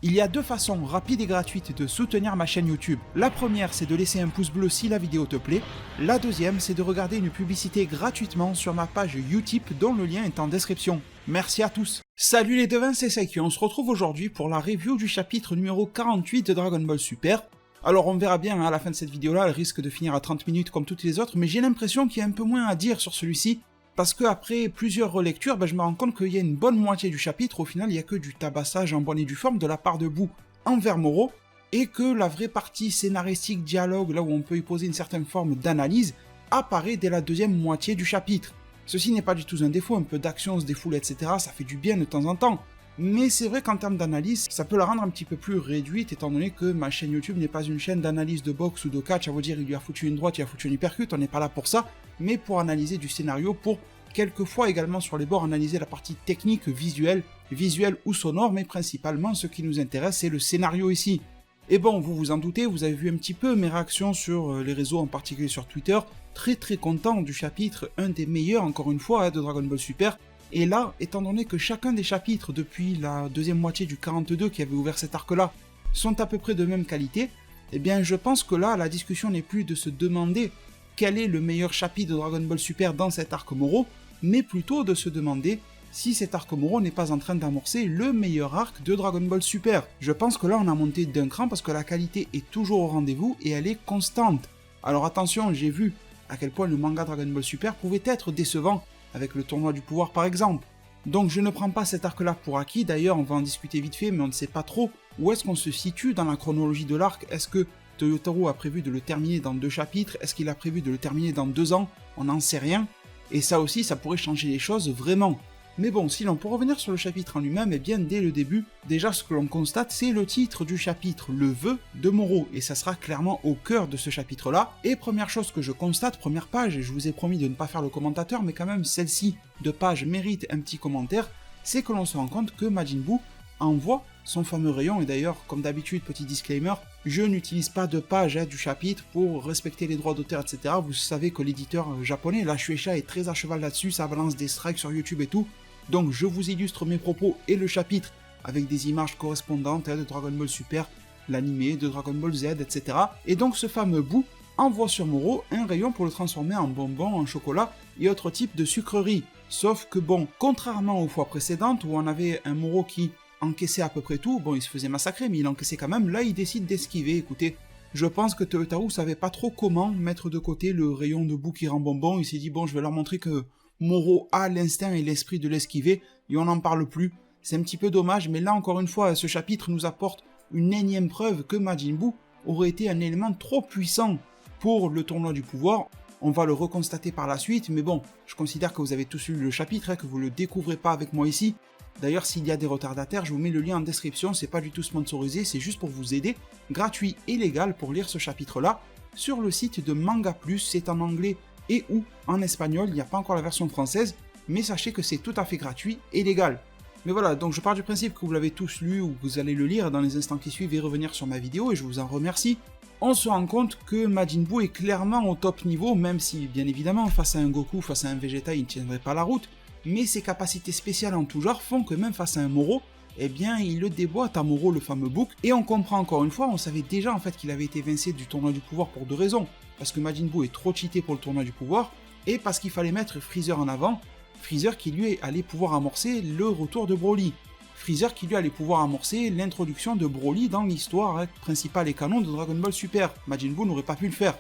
Il y a deux façons rapides et gratuites de soutenir ma chaîne YouTube. La première, c'est de laisser un pouce bleu si la vidéo te plaît. La deuxième, c'est de regarder une publicité gratuitement sur ma page Utip dont le lien est en description. Merci à tous. Salut les devins, c'est Saiki, on se retrouve aujourd'hui pour la review du chapitre numéro 48 de Dragon Ball Super. Alors on verra bien à la fin de cette vidéo là, elle risque de finir à 30 minutes comme toutes les autres, mais j'ai l'impression qu'il y a un peu moins à dire sur celui-ci. Parce qu'après plusieurs relectures, je me rends compte qu'il y a une bonne moitié du chapitre, au final il n'y a que du tabassage en bonne et due forme de la part de Boo envers Moro, et que la vraie partie scénaristique, dialogue, là où on peut y poser une certaine forme d'analyse, apparaît dès la deuxième moitié du chapitre. Ceci n'est pas du tout un défaut, un peu d'action, se défouler, etc., ça fait du bien de temps en temps. Mais c'est vrai qu'en termes d'analyse, ça peut la rendre un petit peu plus réduite, étant donné que ma chaîne YouTube n'est pas une chaîne d'analyse de boxe ou de catch, à vous dire il lui a foutu une droite, il a foutu une uppercut, on n'est pas là pour ça, mais pour analyser du scénario, pour quelquefois également sur les bords analyser la partie technique, visuelle ou sonore, mais principalement ce qui nous intéresse c'est le scénario ici. Et bon, vous vous en doutez, vous avez vu un petit peu mes réactions sur les réseaux, en particulier sur Twitter, très content du chapitre, un des meilleurs encore une fois de Dragon Ball Super. Et là, étant donné que chacun des chapitres depuis la deuxième moitié du 42 qui avait ouvert cet arc-là sont à peu près de même qualité, eh bien je pense que là, la discussion n'est plus de se demander quel est le meilleur chapitre de Dragon Ball Super dans cet arc Moro, mais plutôt de se demander si cet arc Moro n'est pas en train d'amorcer le meilleur arc de Dragon Ball Super. Je pense que là on a monté d'un cran parce que la qualité est toujours au rendez-vous et elle est constante. Alors attention, j'ai vu à quel point le manga Dragon Ball Super pouvait être décevant, avec le tournoi du pouvoir par exemple. Donc je ne prends pas cet arc là pour acquis, d'ailleurs on va en discuter vite fait, mais on ne sait pas trop où est-ce qu'on se situe dans la chronologie de l'arc. Est-ce que Toyotaro a prévu de le terminer dans 2 chapitres? Est-ce qu'il a prévu de le terminer dans 2 ans? On n'en sait rien. Et ça aussi, ça pourrait changer les choses vraiment. Mais bon, sinon, pour revenir sur le chapitre en lui-même, eh bien, dès le début, déjà ce que l'on constate, c'est le titre du chapitre, le vœu de Moro, et ça sera clairement au cœur de ce chapitre-là. Et première chose que je constate, première page, et je vous ai promis de ne pas faire le commentateur, mais quand même, celle-ci de page mérite un petit commentaire, c'est que l'on se rend compte que Majin Buu envoie son fameux rayon, et d'ailleurs, comme d'habitude, petit disclaimer, je n'utilise pas de page du chapitre pour respecter les droits d'auteur, etc. Vous savez que l'éditeur japonais, la Shueisha, est très à cheval là-dessus, ça balance des strikes sur YouTube et tout, donc je vous illustre mes propos et le chapitre avec des images correspondantes de Dragon Ball Super, l'animé, de Dragon Ball Z, etc. Et donc ce fameux Buu envoie sur Moro un rayon pour le transformer en bonbons, en chocolat et autres types de sucreries. Sauf que bon, contrairement aux fois précédentes où on avait un Moro qui encaissait à peu près tout, bon il se faisait massacrer mais il encaissait quand même, là il décide d'esquiver. Écoutez, je pense que Toyotaro savait pas trop comment mettre de côté le rayon de Buu qui rend bonbon, il s'est dit bon je vais leur montrer que Moro a l'instinct et l'esprit de l'esquiver, et on n'en parle plus. C'est un petit peu dommage, mais là encore une fois, ce chapitre nous apporte une énième preuve que Majin Buu aurait été un élément trop puissant pour le tournoi du pouvoir. On va le reconstater par la suite, mais bon, je considère que vous avez tous lu le chapitre, que vous ne le découvrez pas avec moi ici. D'ailleurs, s'il y a des retardataires, je vous mets le lien en description, c'est pas du tout sponsorisé, c'est juste pour vous aider, gratuit et légal pour lire ce chapitre-là, sur le site de Manga Plus, c'est en anglais et ou en espagnol, il n'y a pas encore la version française, mais sachez que c'est tout à fait gratuit et légal. Mais voilà, donc je pars du principe que vous l'avez tous lu ou que vous allez le lire dans les instants qui suivent et revenir sur ma vidéo, et je vous en remercie. On se rend compte que Majin Buu est clairement au top niveau, même si, bien évidemment, face à un Goku, face à un Vegeta, il ne tiendrait pas la route, mais ses capacités spéciales en tout genre font que même face à un Moro, eh bien il le déboîte à Moro, le fameux Book, et on comprend encore une fois, on savait déjà en fait qu'il avait été évincé du tournoi du pouvoir pour 2 raisons. Parce que Majin Buu est trop cheaté pour le tournoi du pouvoir, et parce qu'il fallait mettre Freezer en avant, Freezer qui lui allait pouvoir amorcer le retour de Broly. Freezer qui lui allait pouvoir amorcer l'introduction de Broly dans l'histoire principale et canon de Dragon Ball Super. Majin Buu n'aurait pas pu le faire.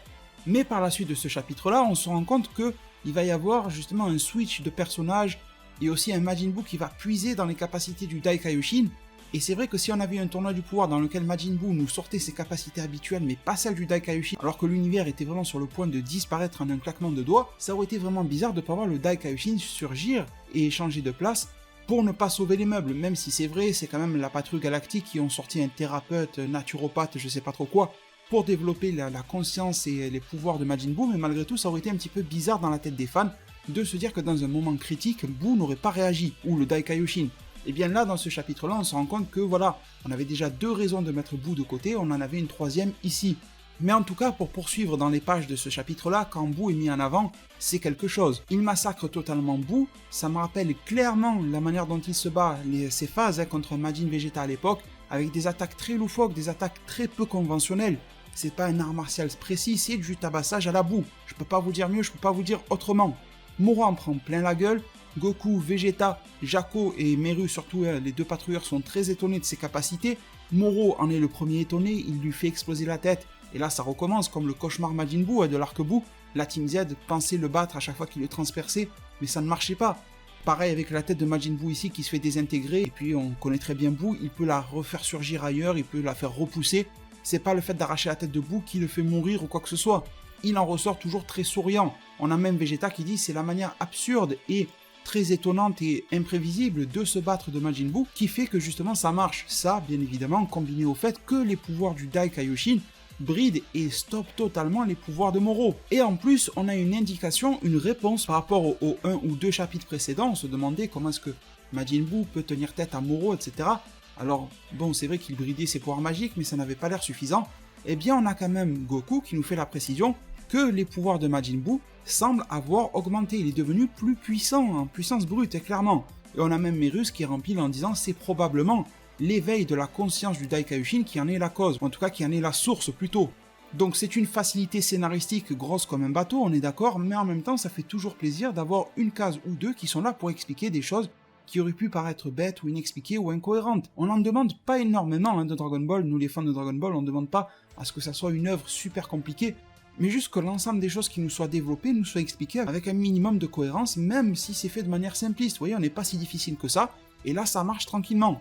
Mais par la suite de ce chapitre-là, on se rend compte qu'il va y avoir justement un switch de personnage, et aussi un Majin Buu qui va puiser dans les capacités du Dai Kaioshin. Et c'est vrai que si on avait eu un tournoi du pouvoir dans lequel Majin Buu nous sortait ses capacités habituelles mais pas celles du Dai Kaioshin, alors que l'univers était vraiment sur le point de disparaître en un claquement de doigts, ça aurait été vraiment bizarre de ne pas voir le Dai Kaioshin surgir et changer de place pour ne pas sauver les meubles, même si c'est vrai, c'est quand même la patrouille galactique qui ont sorti un thérapeute, naturopathe, je sais pas trop quoi, pour développer la conscience et les pouvoirs de Majin Buu, mais malgré tout ça aurait été un petit peu bizarre dans la tête des fans de se dire que dans un moment critique, Buu n'aurait pas réagi, ou le Dai Kaioshin. Et bien là, dans ce chapitre-là, on se rend compte que voilà, on avait déjà 2 raisons de mettre Buu de côté, on en avait une 3e ici. Mais en tout cas, pour poursuivre dans les pages de ce chapitre-là, quand Buu est mis en avant, c'est quelque chose. Il massacre totalement Buu, ça me rappelle clairement la manière dont il se bat, ses phases contre Majin Vegeta à l'époque, avec des attaques très loufoques, des attaques très peu conventionnelles. C'est pas un art martial précis, c'est du tabassage à la boue. Je peux pas vous dire mieux, je peux pas vous dire autrement. Moro en prend plein la gueule. Goku, Vegeta, Jaco et Meru, surtout les deux patrouilleurs, sont très étonnés de ses capacités. Moro en est le premier étonné, il lui fait exploser la tête. Et là ça recommence comme le cauchemar Majin Buu de l'arc-bout. La Team Z pensait le battre à chaque fois qu'il le transperçait, mais ça ne marchait pas. Pareil avec la tête de Majin Buu ici qui se fait désintégrer, et puis on connaît très bien Buu, il peut la refaire surgir ailleurs, il peut la faire repousser. C'est pas le fait d'arracher la tête de Buu qui le fait mourir ou quoi que ce soit. Il en ressort toujours très souriant. On a même Vegeta qui dit c'est la manière absurde et très étonnante et imprévisible de se battre de Majin Buu qui fait que justement ça marche. Ça, bien évidemment, combiné au fait que les pouvoirs du Dai Kaioshin bride et stoppe totalement les pouvoirs de Moro. Et en plus, on a une indication, une réponse par rapport aux 1 ou 2 chapitres précédents. On se demandait comment est-ce que Majin Buu peut tenir tête à Moro, etc. Alors, bon, c'est vrai qu'il bridait ses pouvoirs magiques, mais ça n'avait pas l'air suffisant. Eh bien, on a quand même Goku qui nous fait la précision que les pouvoirs de Majin Buu semblent avoir augmenté. Il est devenu plus puissant, en puissance brute, et clairement. Et on a même Merus qui remplit en disant c'est probablement l'éveil de la conscience du Dai Kaioshin qui en est la cause, ou en tout cas qui en est la source plutôt. Donc c'est une facilité scénaristique grosse comme un bateau, on est d'accord, mais en même temps ça fait toujours plaisir d'avoir une case ou deux qui sont là pour expliquer des choses qui auraient pu paraître bêtes ou inexpliquées ou incohérentes. On n'en demande pas énormément de Dragon Ball, nous les fans de Dragon Ball, on ne demande pas à ce que ça soit une œuvre super compliquée, mais juste que l'ensemble des choses qui nous soient développées nous soient expliquées avec un minimum de cohérence, même si c'est fait de manière simpliste. Vous voyez, on n'est pas si difficile que ça, et là ça marche tranquillement.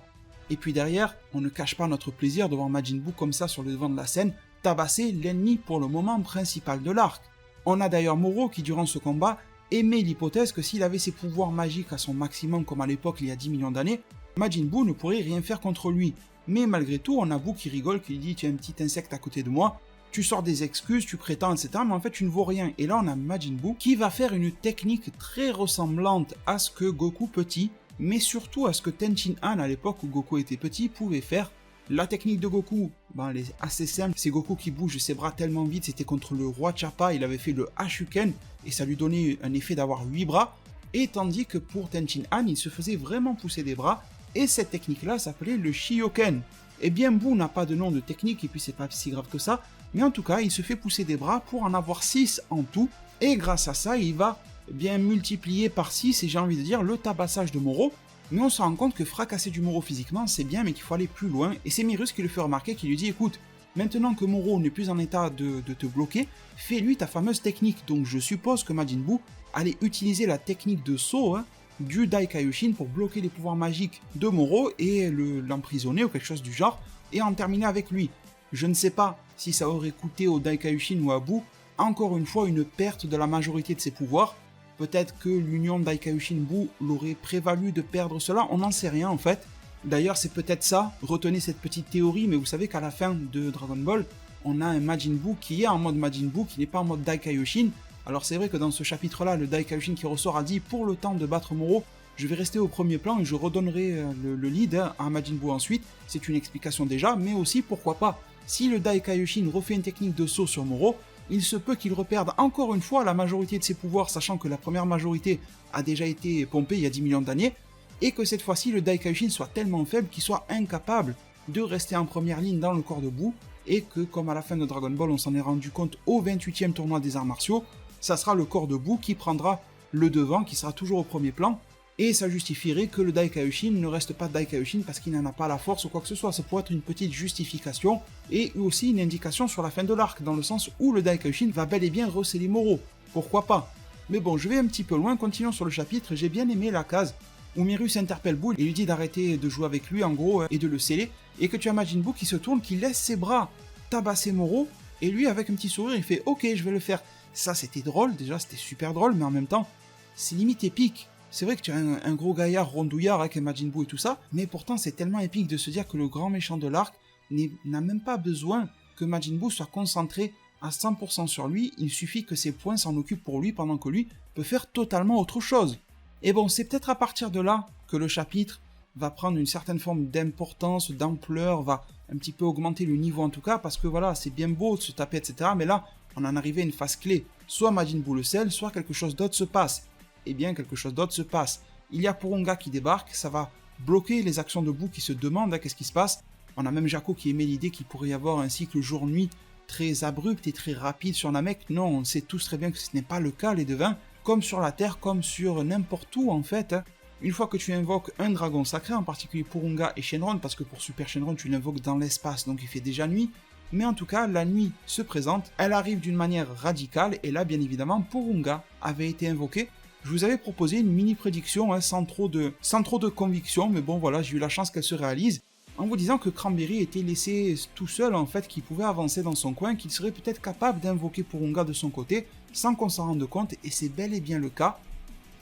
Et puis derrière, on ne cache pas notre plaisir de voir Majin Buu comme ça sur le devant de la scène, tabasser l'ennemi pour le moment principal de l'arc. On a d'ailleurs Moro qui durant ce combat émet l'hypothèse que s'il avait ses pouvoirs magiques à son maximum comme à l'époque il y a 10 millions d'années, Majin Buu ne pourrait rien faire contre lui. Mais malgré tout, on a Buu qui rigole, qui lui dit tu es un petit insecte à côté de moi, tu sors des excuses, tu prétends, etc. Mais en fait tu ne vaux rien. Et là on a Majin Buu qui va faire une technique très ressemblante à ce que Goku petit, mais surtout à ce que Tenchin Han à l'époque où Goku était petit pouvait faire. La technique de Goku, elle est assez simple, c'est Goku qui bouge ses bras tellement vite, c'était contre le roi Chappa, il avait fait le Hashuken, et ça lui donnait un effet d'avoir 8 bras, et tandis que pour Tenchin Han, il se faisait vraiment pousser des bras, et cette technique-là s'appelait le Shioken. Eh bien Buu n'a pas de nom de technique, et puis c'est pas si grave que ça, mais en tout cas, il se fait pousser des bras pour en avoir 6 en tout, et grâce à ça, il va bien multiplier par 6, et j'ai envie de dire, le tabassage de Moro. Mais on se rend compte que fracasser du Moro physiquement, c'est bien, mais qu'il faut aller plus loin, et c'est Merus qui le fait remarquer, qui lui dit, écoute, maintenant que Moro n'est plus en état de te bloquer, fais-lui ta fameuse technique. Donc je suppose que Majin Buu allait utiliser la technique de saut du Dai Kaioshin pour bloquer les pouvoirs magiques de Moro et l'emprisonner ou quelque chose du genre, et en terminer avec lui. Je ne sais pas si ça aurait coûté au Dai Kaioshin ou à Buu, encore une fois, une perte de la majorité de ses pouvoirs. Peut-être que l'union Dai Kaioshin Buu l'aurait prévalu de perdre cela, on n'en sait rien en fait. D'ailleurs c'est peut-être ça, retenez cette petite théorie, mais vous savez qu'à la fin de Dragon Ball, on a un Majin Buu qui est en mode Majin Buu, qui n'est pas en mode Dai Kaioshin. Alors c'est vrai que dans ce chapitre-là, le Dai Kaioshin qui ressort a dit pour le temps de battre Moro, je vais rester au premier plan et je redonnerai le lead à Majin Buu ensuite. C'est une explication déjà, mais aussi pourquoi pas, si le Dai Kaioshin refait une technique de saut sur Moro, il se peut qu'il reperde encore une fois la majorité de ses pouvoirs, sachant que la première majorité a déjà été pompée il y a 10 millions d'années, et que cette fois-ci le Dai Kaioshin soit tellement faible qu'il soit incapable de rester en première ligne dans le corps de Buu, et que comme à la fin de Dragon Ball on s'en est rendu compte au 28e tournoi des arts martiaux, ça sera le corps de Buu qui prendra le devant, qui sera toujours au premier plan, et ça justifierait que le Dai Kaioshin ne reste pas Dai Kaioshin parce qu'il n'en a pas la force ou quoi que ce soit. Ça pourrait être une petite justification et aussi une indication sur la fin de l'arc, dans le sens où le Dai Kaioshin va bel et bien recéler Moro. Pourquoi pas? Mais bon, je vais un petit peu loin, continuons sur le chapitre. J'ai bien aimé la case où Merus interpelle Buu et lui dit d'arrêter de jouer avec lui en gros et de le sceller, et que tu as Majin Buu qui se tourne, qui laisse ses bras tabasser Moro, et lui avec un petit sourire il fait ok je vais le faire. Ça c'était drôle, déjà c'était super drôle, mais en même temps c'est limite épique. C'est vrai que tu as un gros gaillard rondouillard avec un Majin Buu et tout ça, mais pourtant c'est tellement épique de se dire que le grand méchant de l'arc n'a même pas besoin que Majin Buu soit concentré à 100% sur lui, il suffit que ses poings s'en occupent pour lui pendant que lui peut faire totalement autre chose. Et bon, c'est peut-être à partir de là que le chapitre va prendre une certaine forme d'importance, d'ampleur, va un petit peu augmenter le niveau en tout cas, parce que voilà, c'est bien beau de se taper, etc. Mais là, on en arrivait à une phase clé. Soit Majin Buu le scelle, soit quelque chose d'autre se passe. Eh bien, quelque chose d'autre se passe. Il y a Porunga qui débarque, ça va bloquer les actions de Buu qui se demandent qu'est-ce qui se passe. On a même Jaco qui émet l'idée qu'il pourrait y avoir un cycle jour-nuit très abrupt et très rapide sur Namek. Non, on sait tous très bien que ce n'est pas le cas, les devins. Comme sur la Terre, comme sur n'importe où en fait. Une fois que tu invoques un dragon sacré, en particulier Purunga et Shenron, parce que pour Super Shenron tu l'invoques dans l'espace, donc il fait déjà nuit, mais en tout cas la nuit se présente, elle arrive d'une manière radicale, et là bien évidemment Purunga avait été invoqué. Je vous avais proposé une mini prédiction sans trop de conviction, mais bon voilà, j'ai eu la chance qu'elle se réalise, en vous disant que Cranberry était laissé tout seul en fait, qu'il pouvait avancer dans son coin, qu'il serait peut-être capable d'invoquer Purunga de son côté, sans qu'on s'en rende compte, et c'est bel et bien le cas.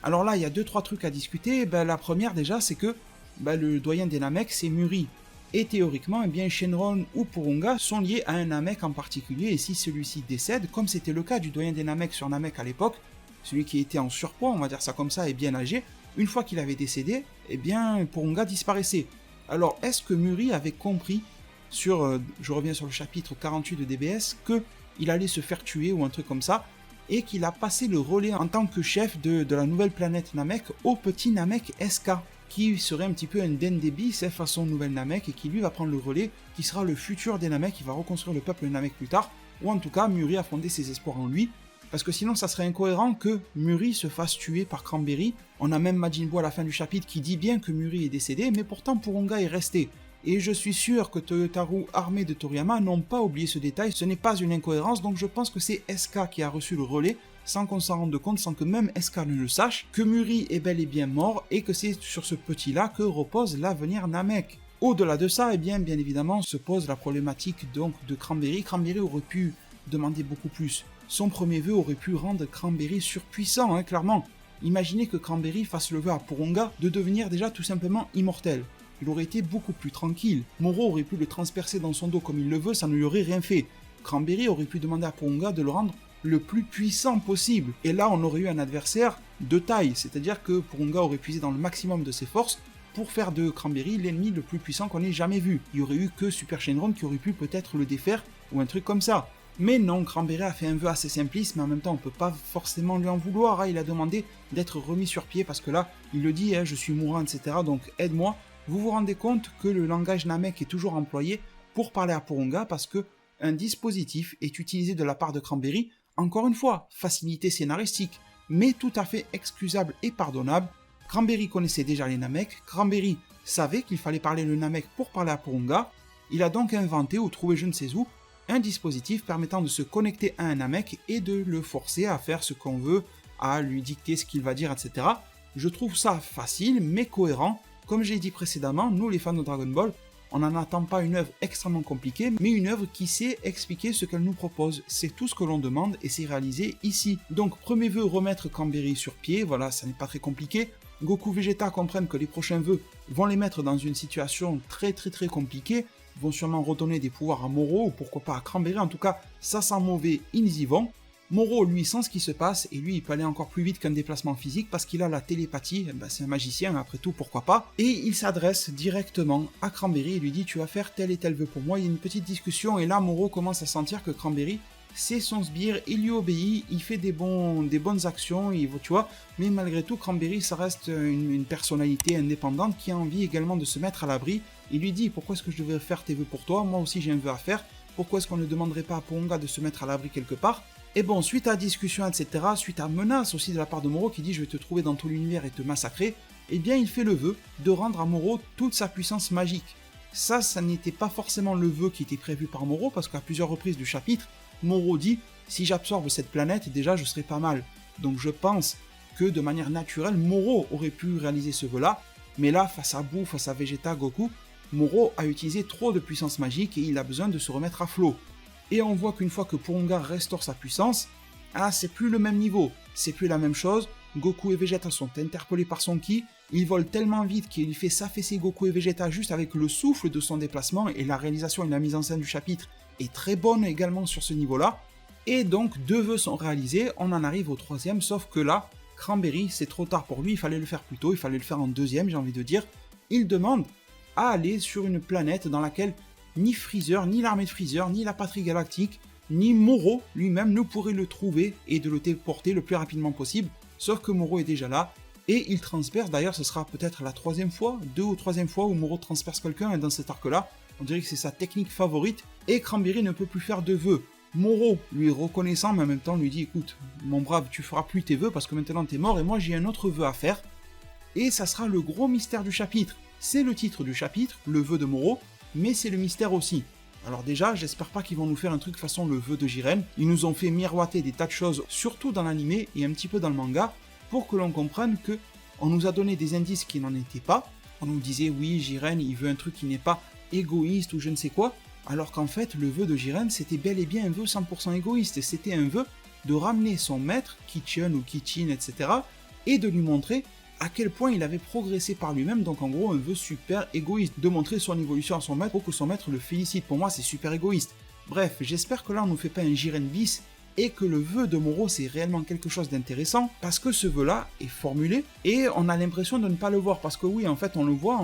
Alors là, il y a 2-3 trucs à discuter. La première déjà, c'est que le doyen des Namek, c'est Muri. Et théoriquement, Shenron ou Purunga sont liés à un Namek en particulier, et si celui-ci décède, comme c'était le cas du doyen des Namek sur Namek à l'époque, celui qui était en surpoids, on va dire ça comme ça, et bien âgé, une fois qu'il avait décédé, Purunga disparaissait. Alors, est-ce que Muri avait compris je reviens sur le chapitre 48 de DBS, qu'il allait se faire tuer ou un truc comme ça, et qu'il a passé le relais en tant que chef de la nouvelle planète Namek au petit Namek SK, qui serait un petit peu un Dendebi façon nouvelle Namek, et qui lui va prendre le relais, qui sera le futur des Namek, qui va reconstruire le peuple Namek plus tard, ou en tout cas Muri a fondé ses espoirs en lui, parce que sinon ça serait incohérent que Muri se fasse tuer par Cranberry. On a même Majin Buu à la fin du chapitre qui dit bien que Muri est décédé, mais pourtant Purunga est resté. Et je suis sûr que Toyotaru, armé de Toriyama, n'ont pas oublié ce détail, ce n'est pas une incohérence, donc je pense que c'est SK qui a reçu le relais, sans qu'on s'en rende compte, sans que même SK ne le sache, que Muri est bel et bien mort, et que c'est sur ce petit-là que repose l'avenir Namek. Au-delà de ça, bien évidemment, se pose la problématique donc de Cranberry. Cranberry aurait pu demander beaucoup plus. Son premier vœu aurait pu rendre Cranberry surpuissant, clairement. Imaginez que Cranberry fasse le vœu à Purunga de devenir déjà tout simplement immortel. Il aurait été beaucoup plus tranquille. Moro aurait pu le transpercer dans son dos comme il le veut, ça ne lui aurait rien fait. Cranberry aurait pu demander à Purunga de le rendre le plus puissant possible. Et là, on aurait eu un adversaire de taille, c'est-à-dire que Purunga aurait puisé dans le maximum de ses forces pour faire de Cranberry l'ennemi le plus puissant qu'on ait jamais vu. Il n'y aurait eu que Super Shenron qui aurait pu peut-être le défaire, ou un truc comme ça. Mais non, Cranberry a fait un vœu assez simpliste, mais en même temps on peut pas forcément lui en vouloir. Il a demandé d'être remis sur pied parce que là, il le dit, je suis mourant, etc. Donc aide-moi. Vous vous rendez compte que le langage Namek est toujours employé pour parler à Purunga parce que un dispositif est utilisé de la part de Cranberry, encore une fois, facilité scénaristique, mais tout à fait excusable et pardonnable. Cranberry connaissait déjà les Namek, Cranberry savait qu'il fallait parler le Namek pour parler à Purunga, il a donc inventé ou trouvé je ne sais où un dispositif permettant de se connecter à un Namek et de le forcer à faire ce qu'on veut, à lui dicter ce qu'il va dire, etc. Je trouve ça facile mais cohérent. Comme j'ai dit précédemment, nous les fans de Dragon Ball, on n'en attend pas une œuvre extrêmement compliquée, mais une œuvre qui sait expliquer ce qu'elle nous propose. C'est tout ce que l'on demande et c'est réalisé ici. Donc premier vœu, remettre Cranberry sur pied, voilà, ça n'est pas très compliqué. Goku Vegeta comprennent que les prochains vœux vont les mettre dans une situation très compliquée, vont sûrement redonner des pouvoirs à Moro, ou pourquoi pas à Cranberry, en tout cas, ça sent mauvais, ils y vont. Moro, lui, sent ce qui se passe, et lui, il peut aller encore plus vite qu'un déplacement physique, parce qu'il a la télépathie, c'est un magicien, après tout, pourquoi pas. Et il s'adresse directement à Cranberry, et lui dit, tu vas faire tel et tel vœu pour moi. Il y a une petite discussion, et là, Moro commence à sentir que Cranberry, c'est son sbire, il lui obéit, il fait des bonnes actions, tu vois, mais malgré tout, Cranberry, ça reste une personnalité indépendante qui a envie également de se mettre à l'abri. Il lui dit, pourquoi est-ce que je devrais faire tes vœux pour toi? Moi aussi, j'ai un vœu à faire. Pourquoi est-ce qu'on ne demanderait pas à Purunga de se mettre à l'abri quelque part? Et bon, suite à discussion, etc., suite à menace aussi de la part de Moro qui dit je vais te trouver dans tout l'univers et te massacrer, eh bien il fait le vœu de rendre à Moro toute sa puissance magique. Ça n'était pas forcément le vœu qui était prévu par Moro, parce qu'à plusieurs reprises du chapitre, Moro dit si j'absorbe cette planète, déjà je serai pas mal. Donc je pense que de manière naturelle, Moro aurait pu réaliser ce vœu-là, mais là, face à Buu, face à Vegeta, Goku, Moro a utilisé trop de puissance magique et il a besoin de se remettre à flot. Et on voit qu'une fois que Purunga restaure sa puissance, c'est plus le même niveau, c'est plus la même chose. Goku et Vegeta sont interpellés par son ki, il vole tellement vite qu'il fait s'affaisser Goku et Vegeta juste avec le souffle de son déplacement, et la réalisation et la mise en scène du chapitre est très bonne également sur ce niveau-là. Et donc 2 vœux sont réalisés, on en arrive au 3e, sauf que là, Cranberry, c'est trop tard pour lui, il fallait le faire plus tôt, il fallait le faire en 2e, j'ai envie de dire. Il demande à aller sur une planète dans laquelle ni Freezer, ni l'armée de Freezer, ni la patrie galactique, ni Moro lui-même ne pourraient le trouver et de le téléporter le plus rapidement possible, sauf que Moro est déjà là, et il transperce, d'ailleurs ce sera peut-être la 3e fois, 2 ou 3e fois où Moro transperce quelqu'un dans cet arc-là, On dirait que c'est sa technique favorite, et Cranberry ne peut plus faire de vœux. Moro, lui reconnaissant, mais en même temps lui dit, écoute, mon brave, tu feras plus tes vœux parce que maintenant t'es mort et moi j'ai un autre vœu à faire. Et ça sera le gros mystère du chapitre. C'est le titre du chapitre, le vœu de Moro, mais c'est le mystère aussi. Alors déjà, j'espère pas qu'ils vont nous faire un truc façon le vœu de Jiren. Ils nous ont fait miroiter des tas de choses, surtout dans l'animé et un petit peu dans le manga, pour que l'on comprenne que on nous a donné des indices qui n'en étaient pas. On nous disait, oui, Jiren, il veut un truc qui n'est pas égoïste ou je ne sais quoi, alors qu'en fait, le vœu de Jiren, c'était bel et bien un vœu 100% égoïste. C'était un vœu de ramener son maître, Kichun ou Kichin, etc., et de lui montrer à quel point il avait progressé par lui-même, donc en gros un vœu super égoïste, de montrer son évolution à son maître pour que son maître le félicite. Pour moi, c'est super égoïste. Bref, j'espère que là, on nous fait pas un Jiren bis, et que le vœu de Moro, c'est réellement quelque chose d'intéressant, parce que ce vœu-là est formulé, et on a l'impression de ne pas le voir, parce que oui, en fait, on le voit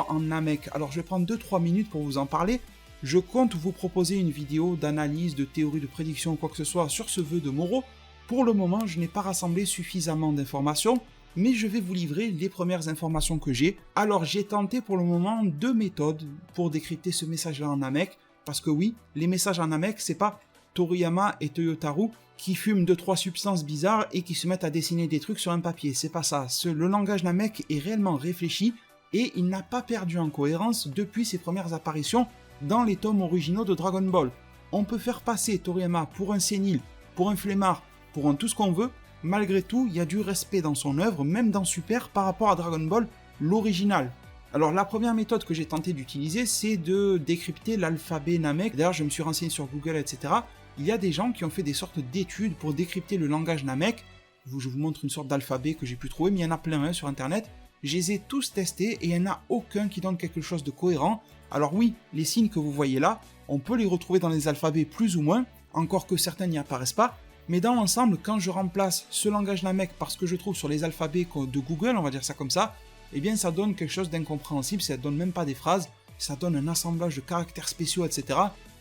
en Namek. Alors, je vais prendre 2-3 minutes pour vous en parler. Je compte vous proposer une vidéo d'analyse, de théorie de prédiction ou quoi que ce soit sur ce vœu de Moro. Pour le moment, je n'ai pas rassemblé suffisamment d'informations, mais je vais vous livrer les premières informations que j'ai. Alors, j'ai tenté pour le moment 2 méthodes pour décrypter ce message-là en Namek, parce que oui, les messages en Namek, c'est pas Toriyama et Toyotaru qui fument 2-3 substances bizarres et qui se mettent à dessiner des trucs sur un papier, c'est pas ça. Le langage Namek est réellement réfléchi et il n'a pas perdu en cohérence depuis ses premières apparitions dans les tomes originaux de Dragon Ball. On peut faire passer Toriyama pour un sénile, pour un flemmard, pour un tout ce qu'on veut, malgré tout, il y a du respect dans son œuvre, même dans Super, par rapport à Dragon Ball, l'original. Alors la première méthode que j'ai tenté d'utiliser, c'est de décrypter l'alphabet Namek. D'ailleurs, je me suis renseigné sur Google, etc. Il y a des gens qui ont fait des sortes d'études pour décrypter le langage Namek. Je vous montre une sorte d'alphabet que j'ai pu trouver, mais il y en a plein sur Internet. Je les ai tous testés et il n'y en a aucun qui donne quelque chose de cohérent. Alors oui, les signes que vous voyez là, on peut les retrouver dans les alphabets plus ou moins, encore que certains n'y apparaissent pas, mais dans l'ensemble, quand je remplace ce langage Namek par ce que je trouve sur les alphabets de Google, on va dire ça comme ça, eh bien ça donne quelque chose d'incompréhensible, ça donne même pas des phrases, ça donne un assemblage de caractères spéciaux, etc.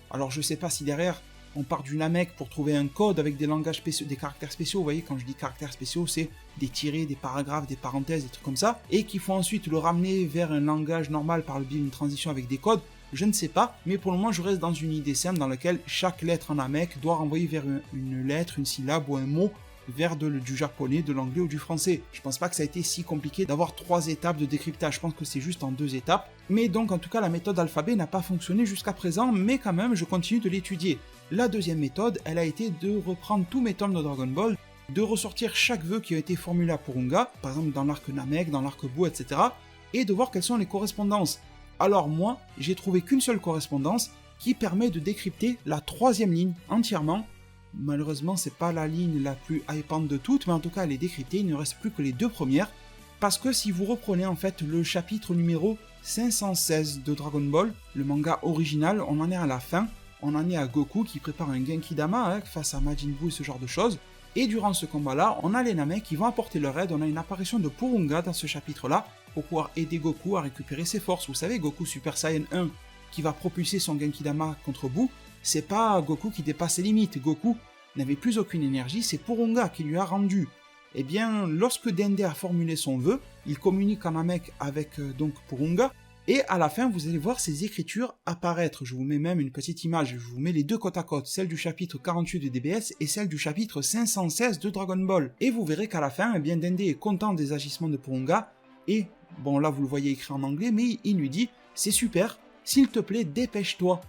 Alors je sais pas si derrière, on part du Namek pour trouver un code avec des langages spéciaux, des caractères spéciaux, vous voyez, quand je dis caractères spéciaux, c'est des tirés, des paragraphes, des parenthèses, des trucs comme ça, et qu'il faut ensuite le ramener vers un langage normal par le biais d'une transition avec des codes, je ne sais pas, mais pour le moment je reste dans une idée simple dans laquelle chaque lettre en Namek doit renvoyer vers une lettre, une syllabe ou un mot vers du japonais, de l'anglais ou du français. Je pense pas que ça a été si compliqué d'avoir 3 étapes de décryptage, je pense que c'est juste en 2 étapes. Mais donc en tout cas la méthode alphabet n'a pas fonctionné jusqu'à présent, mais quand même je continue de l'étudier. La deuxième méthode, elle a été de reprendre tous mes tomes de Dragon Ball, de ressortir chaque vœu qui a été formulé à Porunga, par exemple dans l'arc Namek, dans l'arc Buu, etc. et de voir quelles sont les correspondances. Alors moi, j'ai trouvé qu'une seule correspondance qui permet de décrypter la 3e ligne entièrement. Malheureusement, c'est pas la ligne la plus hypante de toutes, mais en tout cas elle est décryptée, il ne reste plus que les 2 premières. Parce que si vous reprenez en fait le chapitre numéro 516 de Dragon Ball, le manga original, on en est à la fin, on en est à Goku qui prépare un Genkidama face à Majin Buu et ce genre de choses. Et durant ce combat-là, on a les Namek qui vont apporter leur aide, on a une apparition de Porunga dans ce chapitre-là, pour pouvoir aider Goku à récupérer ses forces. Vous savez, Goku Super Saiyan 1, qui va propulser son Genkidama contre Buu, c'est pas Goku qui dépasse ses limites, Goku n'avait plus aucune énergie, c'est Porunga qui lui a rendu. Eh bien, lorsque Dende a formulé son vœu, il communique en Namek avec donc Porunga, et à la fin, vous allez voir ces écritures apparaître. Je vous mets même une petite image, je vous mets les 2 côte à côte, celle du chapitre 48 de DBS et celle du chapitre 516 de Dragon Ball. Et vous verrez qu'à la fin, eh bien, Dende est content des agissements de Porunga, et, bon là vous le voyez écrit en anglais, mais il lui dit « C'est super, s'il te plaît, dépêche-toi ».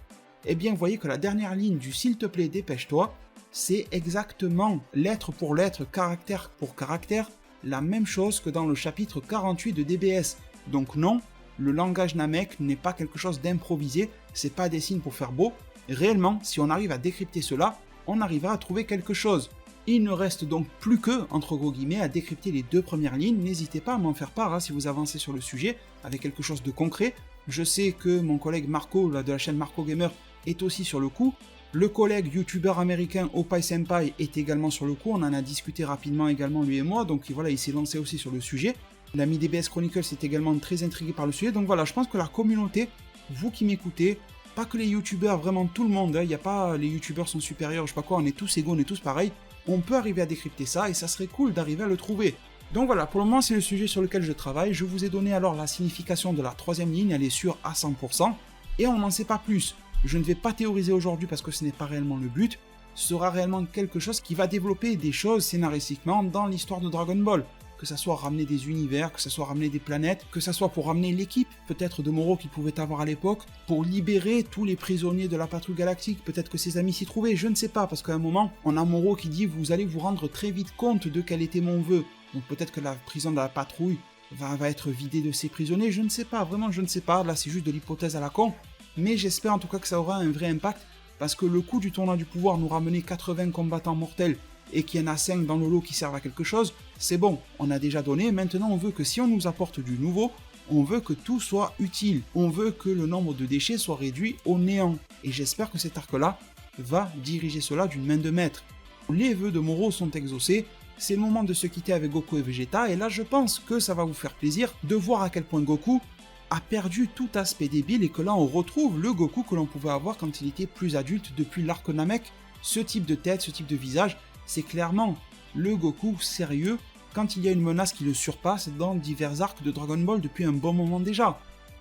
Eh bien, vous voyez que la dernière ligne du « S'il te plaît, dépêche-toi », c'est exactement, lettre pour lettre, caractère pour caractère, la même chose que dans le chapitre 48 de DBS. Donc non, le langage Namek n'est pas quelque chose d'improvisé, c'est pas des signes pour faire beau. Réellement, si on arrive à décrypter cela, on arrivera à trouver quelque chose. Il ne reste donc plus que, entre gros guillemets, à décrypter les 2 premières lignes. N'hésitez pas à m'en faire part si vous avancez sur le sujet avec quelque chose de concret. Je sais que mon collègue Marco, de la chaîne Marco Gamer, est aussi sur le coup. Le collègue youtubeur américain Opai Senpai est également sur le coup, on en a discuté rapidement également lui et moi, donc voilà, il s'est lancé aussi sur le sujet. L'ami DBS Chronicles est également très intrigué par le sujet, donc voilà, je pense que la communauté, vous qui m'écoutez, pas que les youtubeurs, vraiment tout le monde, il n'y a pas les youtubeurs sont supérieurs, je sais pas quoi, on est tous égaux, on est tous pareils, on peut arriver à décrypter ça et ça serait cool d'arriver à le trouver. Donc voilà, pour le moment c'est le sujet sur lequel je travaille, je vous ai donné alors la signification de la 3e ligne, elle est sûre à 100%. et on n'en sait pas plus. Je ne vais pas théoriser aujourd'hui parce que ce n'est pas réellement le but, ce sera réellement quelque chose qui va développer des choses scénaristiquement dans l'histoire de Dragon Ball. Que ça soit ramener des univers, que ça soit ramener des planètes, que ça soit pour ramener l'équipe, peut-être de Moro qu'il pouvait avoir à l'époque, pour libérer tous les prisonniers de la patrouille galactique, peut-être que ses amis s'y trouvaient, je ne sais pas, parce qu'à un moment, on a Moro qui dit « vous allez vous rendre très vite compte de quel était mon vœu ». Donc peut-être que la prison de la patrouille va être vidée de ses prisonniers, je ne sais pas, vraiment je ne sais pas, là c'est juste de l'hypothèse à la con, mais j'espère en tout cas que ça aura un vrai impact, parce que le coup du tournoi du pouvoir nous ramener 80 combattants mortels, et qu'il y en a 5 dans le lot qui servent à quelque chose, c'est bon, on a déjà donné, maintenant on veut que si on nous apporte du nouveau, on veut que tout soit utile, on veut que le nombre de déchets soit réduit au néant, et j'espère que cet arc-là va diriger cela d'une main de maître. Les vœux de Moro sont exaucés, c'est le moment de se quitter avec Goku et Vegeta, et là je pense que ça va vous faire plaisir de voir à quel point Goku a perdu tout aspect débile, et que là on retrouve le Goku que l'on pouvait avoir quand il était plus adulte depuis l'arc Namek, ce type de tête, ce type de visage, c'est clairement le Goku sérieux quand il y a une menace qui le surpasse dans divers arcs de Dragon Ball depuis un bon moment déjà.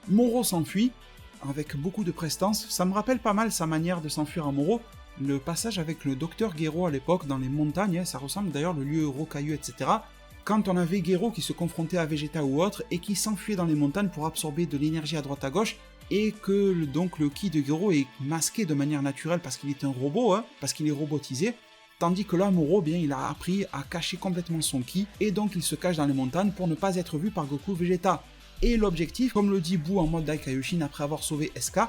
Moro s'enfuit avec beaucoup de prestance, ça me rappelle pas mal sa manière de s'enfuir à Moro, le passage avec le docteur Gero à l'époque dans les montagnes, ça ressemble d'ailleurs le lieu rocailleux, etc. Quand on avait Gero qui se confrontait à Vegeta ou autre et qui s'enfuyait dans les montagnes pour absorber de l'énergie à droite à gauche, et que donc le ki de Gero est masqué de manière naturelle parce qu'il est un robot, parce qu'il est robotisé. Tandis que là, Moro, bien, il a appris à cacher complètement son ki, et donc il se cache dans les montagnes pour ne pas être vu par Goku Vegeta. Et l'objectif, comme le dit Buu en mode Dai Kaioshin après avoir sauvé SK,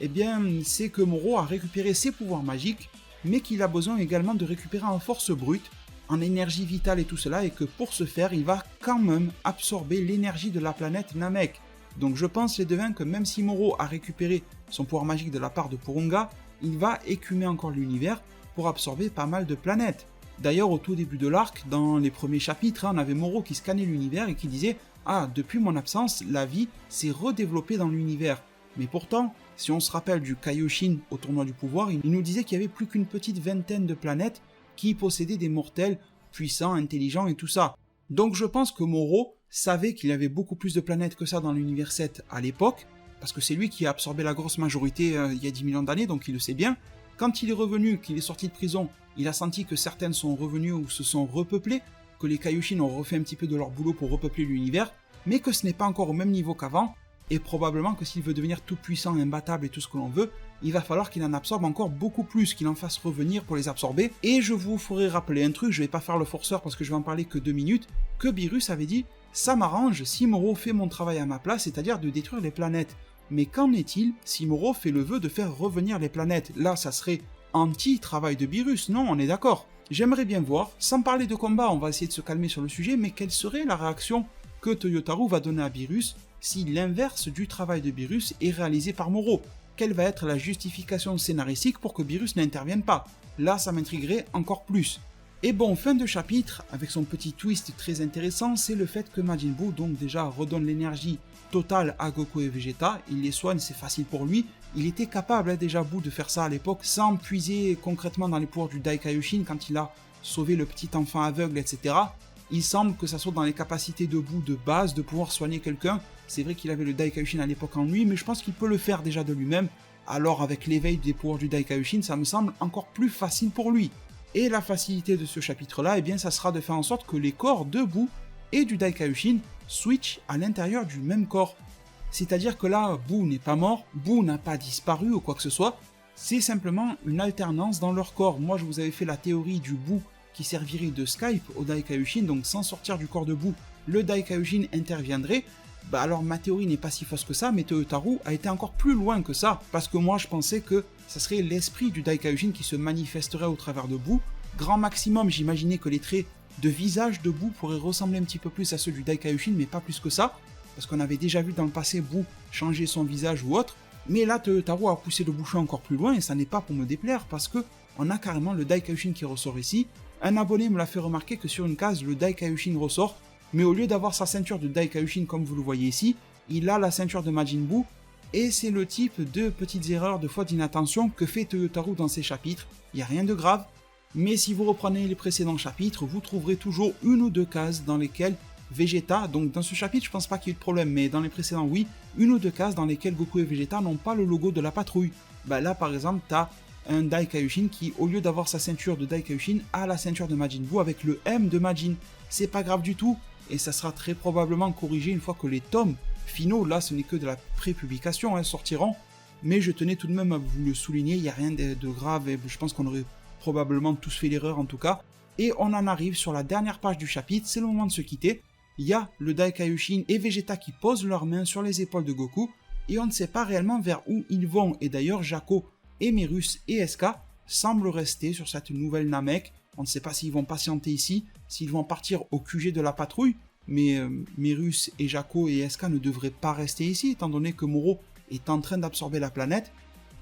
eh bien, c'est que Moro a récupéré ses pouvoirs magiques, mais qu'il a besoin également de récupérer en force brute, en énergie vitale et tout cela, et que pour ce faire, il va quand même absorber l'énergie de la planète Namek. Donc je pense, les devins, que même si Moro a récupéré son pouvoir magique de la part de Porunga, il va écumer encore l'univers, pour absorber pas mal de planètes. D'ailleurs, au tout début de l'arc, dans les premiers chapitres, on avait Moro qui scannait l'univers et qui disait « Ah, depuis mon absence, la vie s'est redéveloppée dans l'univers. » Mais pourtant, si on se rappelle du Kaioshin au tournoi du pouvoir, il nous disait qu'il n'y avait plus qu'une petite vingtaine de planètes qui possédaient des mortels puissants, intelligents et tout ça. Donc je pense que Moro savait qu'il y avait beaucoup plus de planètes que ça dans l'univers 7 à l'époque, parce que c'est lui qui a absorbé la grosse majorité il y a 10 millions d'années, donc il le sait bien. Quand il est revenu, qu'il est sorti de prison, il a senti que certaines sont revenues ou se sont repeuplées, que les Kaioshin ont refait un petit peu de leur boulot pour repeupler l'univers, mais que ce n'est pas encore au même niveau qu'avant, et probablement que s'il veut devenir tout puissant, imbattable et tout ce que l'on veut, il va falloir qu'il en absorbe encore beaucoup plus, qu'il en fasse revenir pour les absorber. Et je vous ferai rappeler un truc, je vais pas faire le forceur parce que je vais en parler que 2 minutes, que Beerus avait dit « Ça m'arrange si Moro fait mon travail à ma place, c'est-à-dire de détruire les planètes. » Mais qu'en est-il si Moro fait le vœu de faire revenir les planètes? Là, ça serait anti-travail de Beerus, non, on est d'accord. J'aimerais bien voir, sans parler de combat, on va essayer de se calmer sur le sujet, mais quelle serait la réaction que Toyotaru va donner à Beerus si l'inverse du travail de Beerus est réalisé par Moro? Quelle va être la justification scénaristique pour que Beerus n'intervienne pas? Là, ça m'intriguerait encore plus. Et bon, fin de chapitre, avec son petit twist très intéressant, c'est le fait que Majin Buu donc déjà redonne l'énergie totale à Goku et Vegeta, il les soigne, c'est facile pour lui, il était capable déjà Buu de faire ça à l'époque sans puiser concrètement dans les pouvoirs du Dai Kaioshin quand il a sauvé le petit enfant aveugle, etc. Il semble que ça soit dans les capacités de Buu de base de pouvoir soigner quelqu'un, c'est vrai qu'il avait le Dai Kaioshin à l'époque en lui, mais je pense qu'il peut le faire déjà de lui-même, alors avec l'éveil des pouvoirs du Dai Kaioshin, ça me semble encore plus facile pour lui. Et la facilité de ce chapitre-là, eh bien, ça sera de faire en sorte que les corps de Buu et du Dai Kaioshin switchent à l'intérieur du même corps. C'est-à-dire que là, Buu n'est pas mort, Buu n'a pas disparu ou quoi que ce soit, c'est simplement une alternance dans leur corps. Moi, je vous avais fait la théorie du Buu qui servirait de Skype au Dai Kaioshin, donc sans sortir du corps de Buu, le Dai Kaioshin interviendrait. Bah alors ma théorie n'est pas si fausse que ça, mais Toyotaru a été encore plus loin que ça, parce que moi je pensais que ça serait l'esprit du Dai Kaioshin qui se manifesterait au travers de Buu. Grand maximum, j'imaginais que les traits de visage de Buu pourraient ressembler un petit peu plus à ceux du Dai Kaioshin, mais pas plus que ça, parce qu'on avait déjà vu dans le passé Buu changer son visage ou autre, mais là Toyotaru a poussé le bouchon encore plus loin, et ça n'est pas pour me déplaire, parce que on a carrément le Dai Kaioshin qui ressort ici. Un abonné me l'a fait remarquer que sur une case, le Dai Kaioshin ressort, mais au lieu d'avoir sa ceinture de Dai Kaioshin comme vous le voyez ici, il a la ceinture de Majin Buu, et c'est le type de petites erreurs de faute d'inattention que fait Toyotaru dans ses chapitres, il n'y a rien de grave, mais si vous reprenez les précédents chapitres, vous trouverez toujours une ou deux cases dans lesquelles Vegeta, donc dans ce chapitre je pense pas qu'il y ait eu de problème, mais dans les précédents oui, une ou deux cases dans lesquelles Goku et Vegeta n'ont pas le logo de la patrouille. Bah là par exemple t'as un Dai Kaioshin qui au lieu d'avoir sa ceinture de Dai Kaioshin a la ceinture de Majin Buu avec le M de Majin. C'est pas grave du tout, et ça sera très probablement corrigé une fois que les tomes finaux, là ce n'est que de la pré-publication, sortiront, mais je tenais tout de même à vous le souligner, il n'y a rien de grave, et je pense qu'on aurait probablement tous fait l'erreur en tout cas. Et on en arrive sur la dernière page du chapitre, c'est le moment de se quitter. Il y a le Dai Kaioshin et Vegeta qui posent leurs mains sur les épaules de Goku, et on ne sait pas réellement vers où ils vont, et d'ailleurs Jaco et Merus et SK semblent rester sur cette nouvelle Namek. On ne sait pas s'ils vont patienter ici, s'ils vont partir au QG de la patrouille, mais Merus et Jaco et SK ne devraient pas rester ici, étant donné que Moro est en train d'absorber la planète.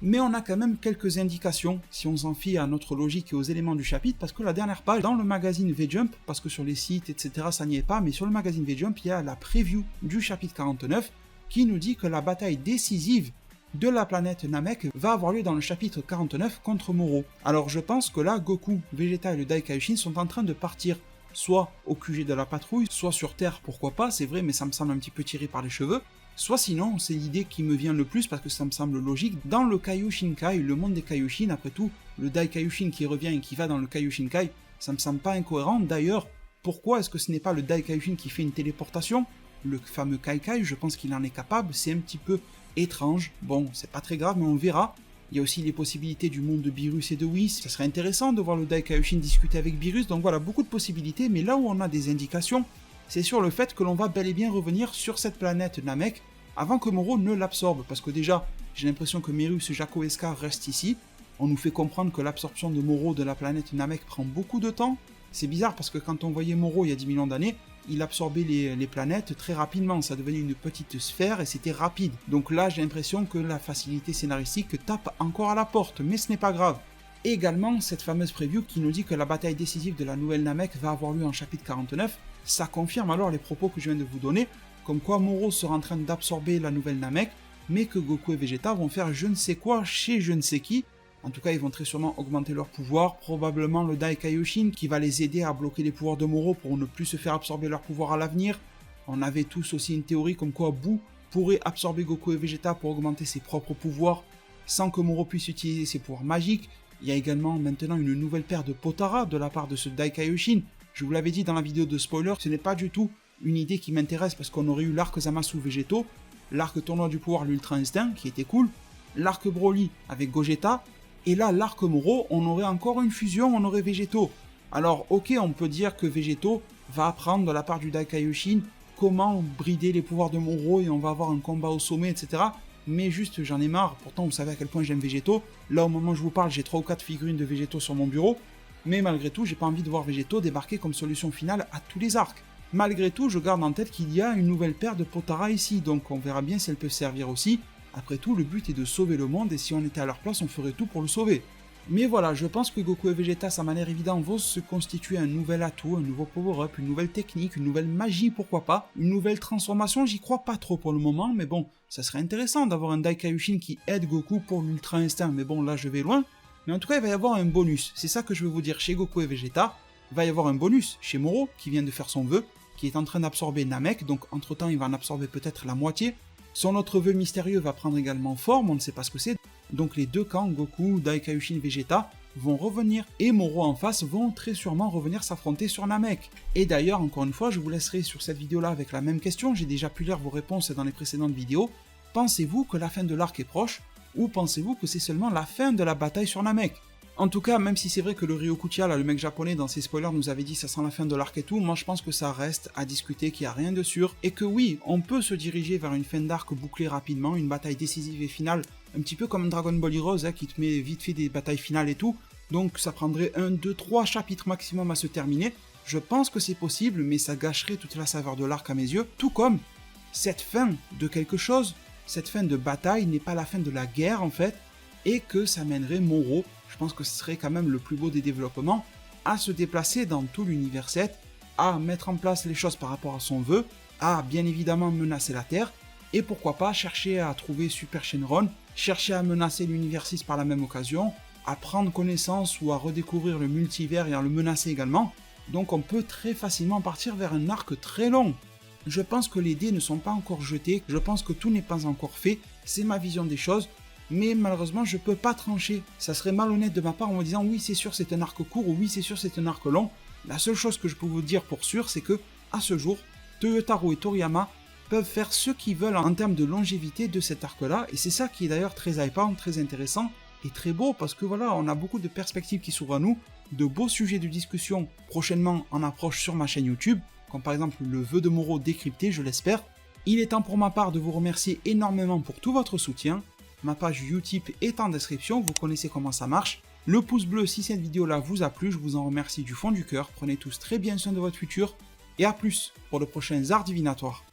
Mais on a quand même quelques indications, si on s'en fie à notre logique et aux éléments du chapitre, parce que la dernière page, dans le magazine V-Jump, parce que sur les sites, etc., ça n'y est pas, mais sur le magazine V-Jump, il y a la preview du chapitre 49, qui nous dit que la bataille décisive de la planète Namek va avoir lieu dans le chapitre 49 contre Moro. Alors je pense que là, Goku, Vegeta et le Dai Kaioshin sont en train de partir soit au QG de la patrouille, soit sur Terre, pourquoi pas, c'est vrai, mais ça me semble un petit peu tiré par les cheveux, soit sinon, c'est l'idée qui me vient le plus parce que ça me semble logique, dans le Kaioshinkai, le monde des Kaioshin, après tout, le Dai Kaioshin qui revient et qui va dans le Kaioshinkai, ça me semble pas incohérent. D'ailleurs, pourquoi est-ce que ce n'est pas le Dai Kaioshin qui fait une téléportation? Le fameux Kaikai, je pense qu'il en est capable, c'est un petit peu étrange, bon, c'est pas très grave, mais on verra. Il y a aussi les possibilités du monde de Beerus et de Whis, ça serait intéressant de voir le Dai Kaioshin discuter avec Beerus, donc voilà, beaucoup de possibilités, mais là où on a des indications, c'est sur le fait que l'on va bel et bien revenir sur cette planète Namek avant que Moro ne l'absorbe, parce que déjà, j'ai l'impression que Merus, Jaco et SK restent ici. On nous fait comprendre que l'absorption de Moro de la planète Namek prend beaucoup de temps. C'est bizarre parce que quand on voyait Moro il y a 10 millions d'années, il absorbait les planètes très rapidement, ça devenait une petite sphère et c'était rapide. Donc là, j'ai l'impression que la facilité scénaristique tape encore à la porte, mais ce n'est pas grave. Et également, cette fameuse preview qui nous dit que la bataille décisive de la nouvelle Namek va avoir lieu en chapitre 49, ça confirme alors les propos que je viens de vous donner, comme quoi Moro sera en train d'absorber la nouvelle Namek, mais que Goku et Vegeta vont faire je ne sais quoi chez je ne sais qui. En tout cas, ils vont très sûrement augmenter leur pouvoir, probablement le Dai Kaioshin qui va les aider à bloquer les pouvoirs de Moro pour ne plus se faire absorber leur pouvoir à l'avenir. On avait tous aussi une théorie comme quoi Buu pourrait absorber Goku et Vegeta pour augmenter ses propres pouvoirs, sans que Moro puisse utiliser ses pouvoirs magiques. Il y a également maintenant une nouvelle paire de Potara de la part de ce Dai Kaioshin. Je vous l'avais dit dans la vidéo de spoiler, ce n'est pas du tout une idée qui m'intéresse parce qu'on aurait eu l'arc Zamasu Végétaux, l'arc Tournoi du Pouvoir l'Ultra Instinct qui était cool, l'arc Broly avec Gogeta, et là l'arc Moro, on aurait encore une fusion, on aurait Végétaux. Alors ok, on peut dire que Végétaux va apprendre de la part du Dai Kaioshin comment brider les pouvoirs de Moro et on va avoir un combat au sommet, etc. Mais juste j'en ai marre, pourtant vous savez à quel point j'aime Végétaux, là au moment où je vous parle j'ai 3 ou 4 figurines de Végétaux sur mon bureau, mais malgré tout j'ai pas envie de voir Végétaux débarquer comme solution finale à tous les arcs. Malgré tout, je garde en tête qu'il y a une nouvelle paire de Potara ici, donc on verra bien si elle peut servir aussi. Après tout, le but est de sauver le monde, et si on était à leur place, on ferait tout pour le sauver. Mais voilà, je pense que Goku et Vegeta, sa manière évidente, vont se constituer un nouvel atout, un nouveau power-up, une nouvelle technique, une nouvelle magie, pourquoi pas. Une nouvelle transformation, j'y crois pas trop pour le moment, mais bon, ça serait intéressant d'avoir un Dai Kaioshin qui aide Goku pour l'Ultra Instinct, mais bon, là je vais loin. Mais en tout cas, il va y avoir un bonus, c'est ça que je veux vous dire chez Goku et Vegeta. Il va y avoir un bonus chez Moro, qui vient de faire son vœu, qui est en train d'absorber Namek, donc entre temps il va en absorber peut-être la moitié. Son autre vœu mystérieux va prendre également forme, on ne sait pas ce que c'est. Donc les deux camps, Goku, Dai Kaioshin, Vegeta, vont revenir, et Moro en face vont très sûrement revenir s'affronter sur Namek. Et d'ailleurs, encore une fois, je vous laisserai sur cette vidéo-là avec la même question, j'ai déjà pu lire vos réponses dans les précédentes vidéos. Pensez-vous que la fin de l'arc est proche, ou pensez-vous que c'est seulement la fin de la bataille sur Namek? En tout cas, même si c'est vrai que le Ryokutia, là, le mec japonais, dans ses spoilers, nous avait dit ça sent la fin de l'arc et tout, moi je pense que ça reste à discuter, qu'il n'y a rien de sûr, et que oui, on peut se diriger vers une fin d'arc bouclée rapidement, une bataille décisive et finale, un petit peu comme Dragon Ball Heroes, qui te met vite fait des batailles finales et tout, donc ça prendrait 1, 2, 3 chapitres maximum à se terminer. Je pense que c'est possible, mais ça gâcherait toute la saveur de l'arc à mes yeux, tout comme cette fin de quelque chose, cette fin de bataille n'est pas la fin de la guerre en fait, et que ça mènerait Moro, je pense que ce serait quand même le plus beau des développements, à se déplacer dans tout l'univers 7, à mettre en place les choses par rapport à son vœu, à bien évidemment menacer la Terre, et pourquoi pas chercher à trouver Super Shenron, chercher à menacer l'univers 6 par la même occasion, à prendre connaissance ou à redécouvrir le multivers et à le menacer également. Donc on peut très facilement partir vers un arc très long. Je pense que les dés ne sont pas encore jetés, je pense que tout n'est pas encore fait, c'est ma vision des choses, mais malheureusement je peux pas trancher. Ça serait malhonnête de ma part en me disant oui c'est sûr c'est un arc court ou oui c'est sûr c'est un arc long. La seule chose que je peux vous dire pour sûr c'est que à ce jour, Toyotaro et Toriyama peuvent faire ce qu'ils veulent en termes de longévité de cet arc là, et c'est ça qui est d'ailleurs très hypant, très intéressant et très beau parce que voilà, on a beaucoup de perspectives qui s'ouvrent à nous, de beaux sujets de discussion prochainement en approche sur ma chaîne YouTube, comme par exemple le vœu de Moro décrypté, je l'espère. Il est temps pour ma part de vous remercier énormément pour tout votre soutien. Ma page Utip est en description, vous connaissez comment ça marche. Le pouce bleu si cette vidéo là vous a plu, je vous en remercie du fond du cœur. Prenez tous très bien soin de votre futur et à plus pour de prochains arts divinatoires.